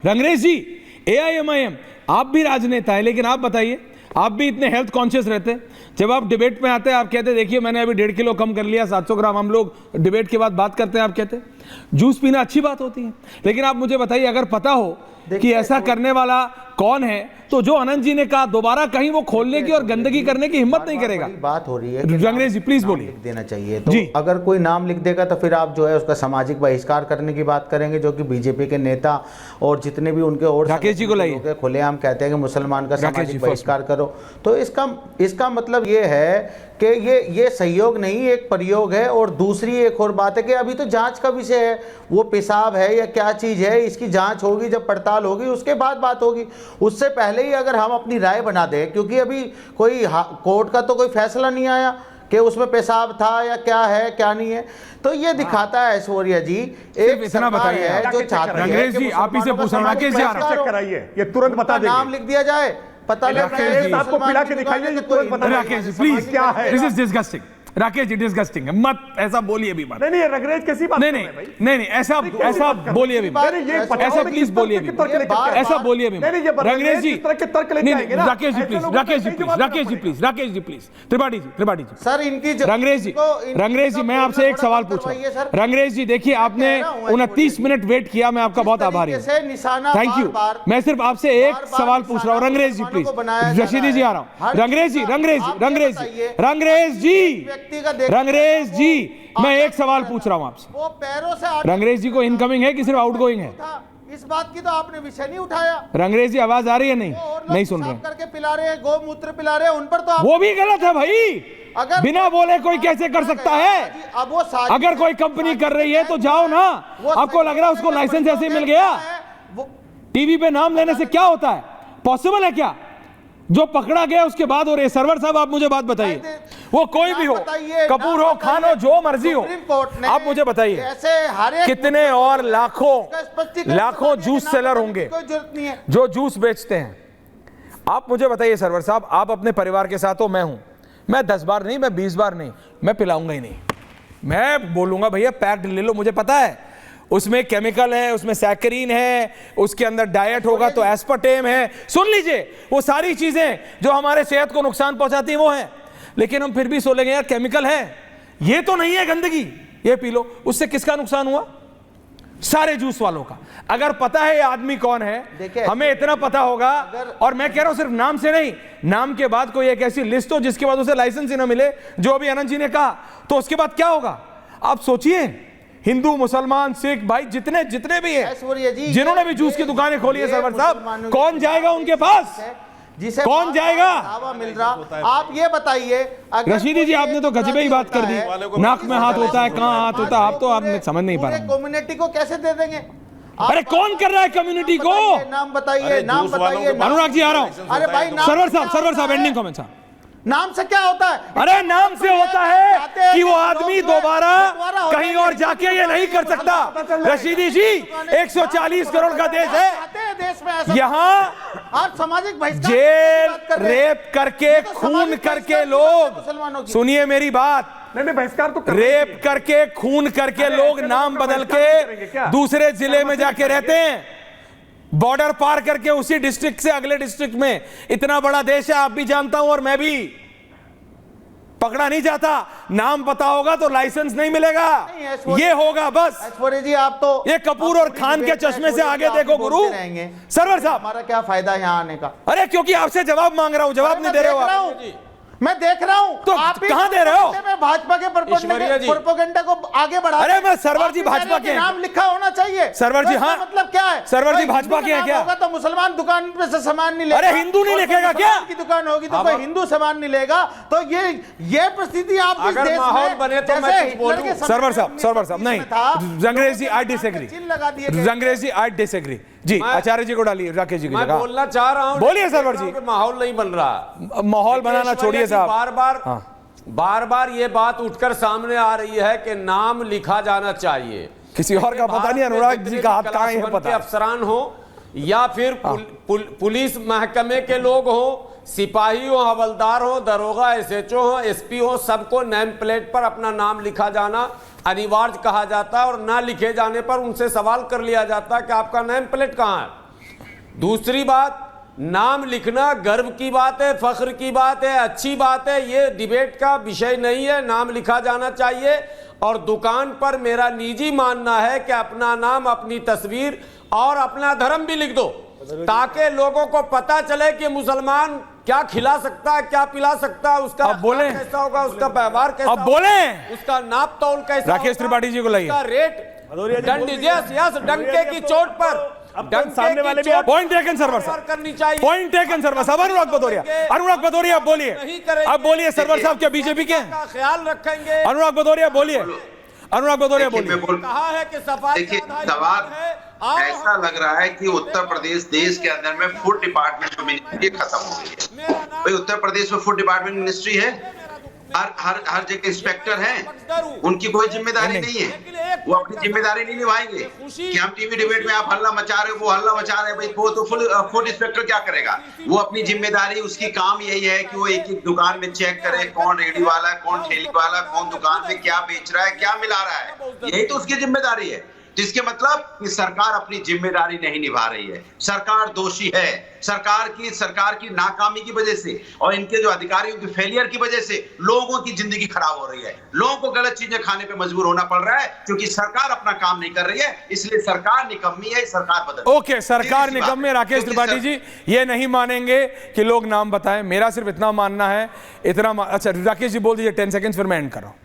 रंगरेज जी, AIMIM आप भी राजनेता है, लेकिन आप बताइए, आप भी इतने हेल्थ कॉन्शियस रहते हैं, जब आप डिबेट में आते हैं आप कहते हैं देखिए मैंने अभी 1.5 किलो कम कर लिया, 700 ग्राम। हम लोग डिबेट के बाद बात करते हैं, आप कहते हैं जूस पीना अच्छी बात होती है, लेकिन आप मुझे बताइए अगर पता हो कि ऐसा करने वाला कौन है तो जो अनंत जी ने कहा दोबारा कहीं वो खोलने की और गंदगी करने की हिम्मत नहीं करेगा। बात हो रही है रंगरेज जी प्लीज बोलिए। लिख देना चाहिए तो अगर कोई नाम लिख देगा तो फिर आप जो है उसका सामाजिक बहिष्कार करने की बात करेंगे, जो कि बीजेपी के नेता और जितने भी उनके और राकेश जी को लाइए, खुलेआम कहते हैं कि मुसलमान का सामाजिक बहिष्कार करो। तो इसका मतलब ये है कि ये सहयोग नहीं, एक प्रयोग है। और दूसरी एक और बात है कि अभी तो जांच का विषय है, वो पेशाब है या क्या चीज़ है, इसकी जांच होगी, जब पड़ताल होगी उसके बाद बात होगी। उससे पहले ही अगर हम अपनी राय बना दें, क्योंकि अभी कोई कोर्ट का तो कोई फैसला नहीं आया कि उसमें पेशाब था या क्या है क्या नहीं है, तो ये दिखाता है ऐश्वर्या जी एक इतना बताइए जो चाहती है। रंगरेज जी आप ही से पूछ रहा हूं, राकेश जी चेक कराइए, ये तुरंत बता देंगे। नाम लिख दिया जाए, पता लग रहा है, आपको पिला के दिखाइए, ये तुरंत बता देंगे। राकेश जी प्लीज, क्या है this is disgusting. Rakesh ji disgusting है, मत ऐसा बोलिए भी मत। नहीं रंगरेज कैसी बात नहीं नहीं ऐसा बोलिए भी मत, ऐसा प्लीज बोलिए भी, ऐसा बोलिए भी मत। Rangrez ji Rakesh ji please, Rakesh ji please, Rakesh ji please, Rakesh ji please, Tripathi ji sir इनकी रंगरेज जी मैं आपसे एक सवाल पूछ रहा हूं। रंगरेज जी देखिए आपने 29 मिनट वेट किया, मैं आपका बहुत आभारी हूं, थैंक यू। मैं सिर्फ आपसे एक सवाल पूछ रहा हूं रंगरेज जी प्लीज। रशीदी जी आ रहा हूं। रंगरेज जी रंगरेज जी मैं एक सवाल पूछ रहा हूं आपसे, वो पैरों से रंगरेज जी को इनकमिंग है कि सिर्फ आउटगोइंग है? इस बात की तो आपने विषय नहीं उठाया। रंगरेज जी आवाज आ रही है? नहीं सुन रहे करके पिला रहे हैं, गोमूत्र पिला रहे हैं, उन पर तो वो भी गलत है भाई। अगर बिना बोले कोई कैसे कर सकता है? अब वो अगर कोई कंपनी कर रही है तो जाओ ना। आपको लग रहा है उसको लाइसेंस ऐसे ही मिल गया? टीवी पे नाम लेने से क्या होता है? पॉसिबल है क्या? जो पकड़ा गया उसके बाद हो रहे। सरवर साहब आप मुझे बात बताइए, वो कोई भी हो, कपूर हो, खान हो, जो मर्जी हो, आप मुझे बताइए कितने और लाखों जूस सेलर होंगे जो जूस बेचते हैं? आप मुझे बताइए सरवर साहब, आप अपने परिवार के साथ हो, मैं हूं, मैं 10 बार नहीं, मैं 20 बार नहीं, मैं पिलाऊंगा ही नहीं। मैं बोलूंगा भैया पैक्ड ले लो, मुझे पता है उसमें केमिकल है, उसमें सैकरीन है, उसके अंदर डाइट होगा तो एस्पार्टेम है, सुन लीजिए वो सारी चीजें जो हमारे सेहत को नुकसान पहुंचाती हैं वो है, लेकिन हम फिर भी सोचेंगे यार केमिकल है, ये तो नहीं है गंदगी, ये पी लो। उससे किसका नुकसान हुआ? सारे जूस वालों का। अगर पता है ये आदमी कौन है, हमें इतना पता होगा, और मैं कह रहा हूं सिर्फ नाम से नहीं, नाम के बाद कोई एक ऐसी लिस्ट हो जिसके बाद उसे लाइसेंस ही ना मिले, जो अभी अनंत जी ने कहा, तो उसके बाद क्या होगा? आप सोचिए, हिंदू मुसलमान सिख भाई जितने भी हैं, जिन्होंने भी जूस की दुकानें खोली है सरवर साहब, कौन जाएगा उनके पास? जिसे कौन जाएगा? मिल रहा। आप ये बताइए, रशीदी जी आपने तो गजबे ही बात कर दी, नाक में हाथ होता है, कहां हाथ होता है, आप तो आपने समझ नहीं पा रहे। कम्युनिटी को कैसे दे देंगे? अरे कौन कर रहा है कम्युनिटी को? नाम बताइए, नाम बताइए। अनुराग जी आ रहा हूं। अरे भाई सरवर साहब एंडिंग कमेंट साहब। नाम से क्या होता है? अरे नाम से होता है कि वो आदमी दोबारा कहीं और जाके ये नहीं कर सकता। रशीदी जी 140 करोड़ का देश है, यहाँ सामाजिक जेल रेप करके खून करके लोग, सुनिए मेरी बात, नहीं बहिष्कार तो रेप करके खून करके लोग नाम बदल के दूसरे जिले में जाके रहते हैं, बॉर्डर पार करके उसी डिस्ट्रिक्ट से अगले डिस्ट्रिक्ट में। इतना बड़ा देश है, आप भी जानता हूं और मैं भी। पकड़ा नहीं जाता, नाम पता होगा तो लाइसेंस नहीं मिलेगा, ये होगा बस। ऐश्वर्या जी आप तो ये कपूर और खान के चश्मे से आगे देखो गुरु। सरवर साहब हमारा क्या फायदा है यहाँ आने का? अरे क्योंकि आपसे जवाब मांग रहा हूं, जवाब नहीं दे रहे हो आप। मैं देख रहा हूं तो आप कहां दे रहे हो? मैं भाजपा के प्रोपेगेंडा को आगे बढ़ा। अरे मैं सरवर जी भाजपा के नाम लिखा होना चाहिए। सरवर जी हाँ, मतलब क्या है? सरवर जी भाजपा के हैं क्या? होगा तो मुसलमान दुकान पे से सामान नहीं लेगा। अरे हिंदू नहीं लिखेगा क्या? की दुकान होगी तो कोई हिंदू सामान नहीं लेगा। तो ये परिस्थिति आप इस देश माहौल बने तो मैं कुछ बोलूं। सरवर साहब नहीं, रंगरेज जी I disagree, Rangrez ji I disagree जी। आचार्य जी को डालिए, राकेश जी की जगह। बोलना चाह रहा हूं, बोलिए सरवर जी। माहौल नहीं बन रहा, माहौल बनाना छोड़िए साहब। बार बार ये बात उठकर सामने आ रही है कि नाम लिखा जाना चाहिए। किसी और का पता नहीं, अनुराग जी का हाथ कहां है पता। अफसरान हो या फिर पुलिस महकमे के लोग हो, सिपाही हो, हवलदार हो, दरोगा, SHO हो, SP हो, सबको नेम प्लेट पर अपना नाम लिखा जाना अनिवार्य कहा जाता है, और ना लिखे जाने पर उनसे सवाल कर लिया जाता है कि आपका नेम प्लेट कहाँ है। दूसरी बात, नाम लिखना गर्व की बात है, फख्र की बात है, अच्छी बात है, ये डिबेट का विषय नहीं है। नाम लिखा जाना चाहिए। और दुकान पर मेरा निजी मानना है कि अपना नाम, अपनी तस्वीर और अपना धर्म भी लिख दो, ताकि लोगों को पता चले कि मुसलमान क्या खिला सकता है, क्या पिला सकता है, उसका बोले कैसा होगा, उसका व्यवहार कैसा अब बोले, उसका नाप तौल कैसा, राकेश त्रिपाठी जी को लाइए, उसका रेट, डंके की चोट पर सामने वाले भी पॉइंट टेकन सरवर साहब, करनी चाहिए। पॉइंट टेकन सरवर साहब। अनुराग भदौरिया आप बोलिए, अब बोलिए सरवर साहब क्या बीजेपी के हैं? ख्याल रखेंगे। अनुराग भदौरिया बोलिए, अनुराग भदौरिया बोलिए। कहा है कि सफाई देखिए, सवाल ऐसा लग रहा है कि उत्तर प्रदेश देश के अंदर में फूड डिपार्टमेंट मिनिस्ट्री खत्म हो गई है। भाई उत्तर प्रदेश में फूड डिपार्टमेंट मिनिस्ट्री है, हर जगह इंस्पेक्टर हैं, उनकी कोई जिम्मेदारी नहीं है, वो अपनी जिम्मेदारी नहीं निभाएंगे कि हम टीवी डिबेट में आप हल्ला मचा रहे हो, वो हल्ला मचा रहे हैं। भाई वो तो फूड इंस्पेक्टर क्या करेगा? वो अपनी जिम्मेदारी, उसकी काम यही है कि वो एक एक दुकान में चेक करे कौन रेडी वाला है, कौन ठेली वाला, कौन दुकान में क्या बेच रहा है, क्या मिला रहा है, यही तो उसकी जिम्मेदारी है। जिसके मतलब कि सरकार अपनी जिम्मेदारी नहीं निभा रही है, सरकार दोषी है। सरकार की नाकामी की वजह से और इनके जो अधिकारियों की फेलियर की वजह से लोगों की जिंदगी खराब हो रही है, लोगों को गलत चीजें खाने पे मजबूर होना पड़ रहा है, क्योंकि सरकार अपना काम नहीं कर रही है। इसलिए सरकार निकम्मी है, सरकार बदल। ओके, सरकार निकम्मी। राकेश त्रिपाठी जी ये नहीं मानेंगे कि लोग नाम बताएं, मेरा सिर्फ इतना मानना है, अच्छा राकेश जी बोल दीजिए 10 सेकंड्स, फिर मैं एंड कर रहा हूं।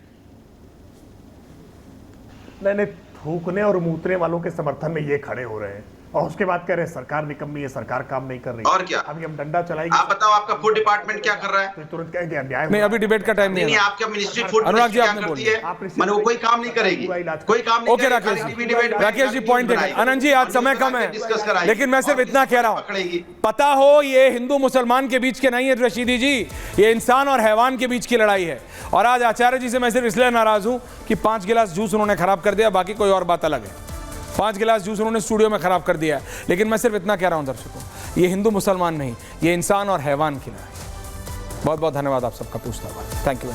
नहीं, थूकने और मूतने वालों के समर्थन में ये खड़े हो रहे हैं और उसके बाद कह रहे हैं सरकार निकम्मी है, सरकार काम नहीं कर रही। और क्या? अभी हम डंडा चलाएंगे। आप बताओ आपका फूड डिपार्टमेंट क्या कर रहा है? तो तुरंत कहेंगे अन्याय नहीं, अभी डिबेट का टाइम नहीं नहीं, है। आपका मिनिस्ट्री फूड अनुराग जी, क्या आपने करती बोलिए। है? माने वो कोई काम नहीं करेगी, कोई काम नहीं ओके राकेश जी पॉइंट देखें। आनंद जी आज समय कम है, लेकिन मैं सिर्फ इतना कह रहा हूं, पता हो ये हिंदू मुसलमान के बीच के नहीं है रशीदी जी, ये इंसान और हैवान के बीच की लड़ाई है। और आज आचार्य जी से मैं सिर्फ इसलिए नाराज हूं कि 5 गिलास जूस उन्होंने खराब कर दिया, बाकी कोई और बात अलग है। 5 गिलास जूस उन्होंने स्टूडियो में खराब कर दिया, लेकिन मैं सिर्फ इतना कह रहा हूं दर्शकों, ये हिंदू मुसलमान नहीं, ये इंसान और हैवान की लड़ाई। बहुत बहुत धन्यवाद आप सबका पूछता हुआ। Thank you.